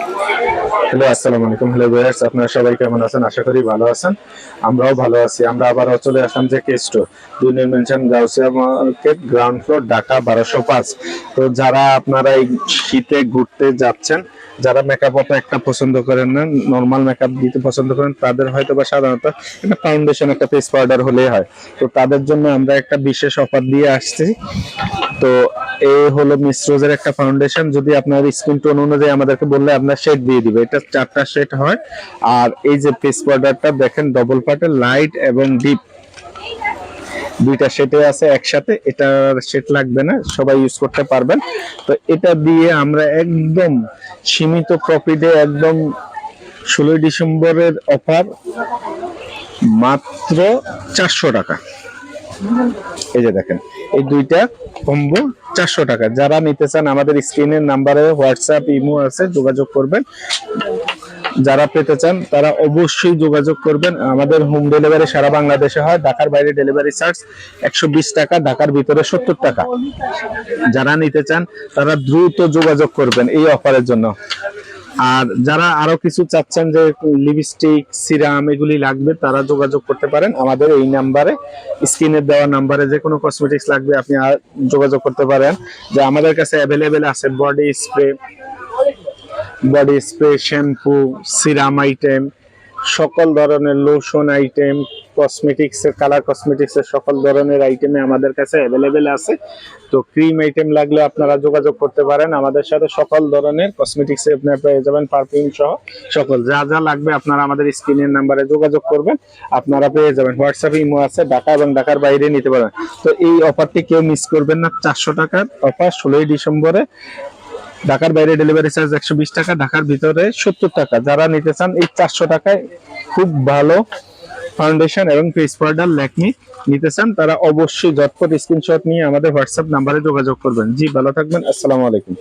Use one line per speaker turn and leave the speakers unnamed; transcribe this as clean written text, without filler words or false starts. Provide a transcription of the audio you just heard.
Hello, আসসালামু আলাইকুম। Hello viewers, আপনারা সবাই কেমন আছেন? আশা করি ভালো আছেন। আমরাও ভালো আছি। আমরা আবারও চলে আসলাম যে store, union mention, Gausia market, ground floor, Dhaka 1205। তো যারা আপনারা এই শীতে ঘুরতে যাচ্ছেন, যারা মেকআপ অত একটা পছন্দ করেন না, নর্মাল মেকআপ দিতে পছন্দ করেন, তাদের হয়তো বা সাধারণত একটা ফাউন্ডেশন, একটা ফেস পাউডার হলেই হয়। তো তাদের জন্য আমরা একটা বিশেষ অফার দিয়ে আসছি। তো এই হলো মিস রোজের একটা ফাউন্ডেশন। যদি আপনার স্কিন টোন অনুযায়ী আমাদেরকে বললে আমরা শেড দিয়ে দিব। এটা 4টা শেড হয়। আর এই যে ফেস পাউডারটা দেখেন, ডবল পার্টের, লাইট এবং ডিপ, দুইটা শেডে আছে একসাথে। এটার শেড লাগবে না, সবাই ইউজ করতে পারবেন। তো এটা দিয়ে আমরা একদম সীমিত প্রফিটে, একদম 16 ডিসেম্বরের অফার, মাত্র 400 টাকা। এই যে দেখেন, এই দুইটা কম্বো 400 টাকা। যারা নিতে চান আমাদের স্ক্রিনের নাম্বারে হোয়াটসঅ্যাপ, ইমো আছে, যোগাযোগ করবেন। যারা পেতে চান তারা অবশ্যই যোগাযোগ করবেন। আমাদের হোম ডেলিভারি সারা বাংলাদেশে হয়। ঢাকার বাইরে ডেলিভারি চার্জ 120 টাকা, ঢাকার ভিতরে 70 টাকা। যারা নিতে চান তারা দ্রুত যোগাযোগ করবেন এই অফারের জন্য। আর যারা আরো কিছু চাচ্ছেন যে লিপস্টিক, সিরাম এগুলি লাগবে, তারা যোগাযোগ করতে পারেন আমাদের এই নাম্বারে, স্ক্রিনে দেওয়া নাম্বারে। যে কোনো কসমেটিক্স লাগবে আপনি যোগাযোগ করতে পারেন। যে আমাদের কাছে অ্যাভেলেবেল আছে body spray, shampoo, serum item, সকল ধরনের লোশন আইটেম, কসমেটিক্সের, কালার কসমেটিক্সের সকল ধরনের আইটেমে আমাদের কাছে অ্যাভেলেবেল আছে। তো ক্রিম আইটেম লাগলে আপনারা যোগাযোগ করতে পারেন আমাদের সাথে। সকল ধরনের কসমেটিক্স আপনারা পেয়ে যাবেন, পারফিউম সহ সকল যা যা লাগবে আপনারা আমাদের স্ক্রিনের নাম্বারে যোগাযোগ করবেন, আপনারা পেয়ে যাবেন। হোয়াটসঅ্যাপ, ইমো আছে, ঢাকা এবং ঢাকার বাইরে নিতে পারেন। তো এই অফারটি কেউ মিস করবেন না। 400 টাকার অফার 16 ডিসেম্বরে। ঢাকার বাইরে ডেলিভারি চার্জ 120 টাকা, ঢাকার ভিতরে 70 টাকা। যারা নিতে চান এই 400 টাকায় খুব ভালো ফাউন্ডেশন এবং ফেস পাউডার ল্যাকমি নিতে চান, তারা অবশ্যই ঝটপট স্ক্রিনশট নিয়ে আমাদের হোয়াটসঅ্যাপ নাম্বারে যোগাযোগ করবেন। জি, ভালো থাকবেন। আসসালামু আলাইকুম।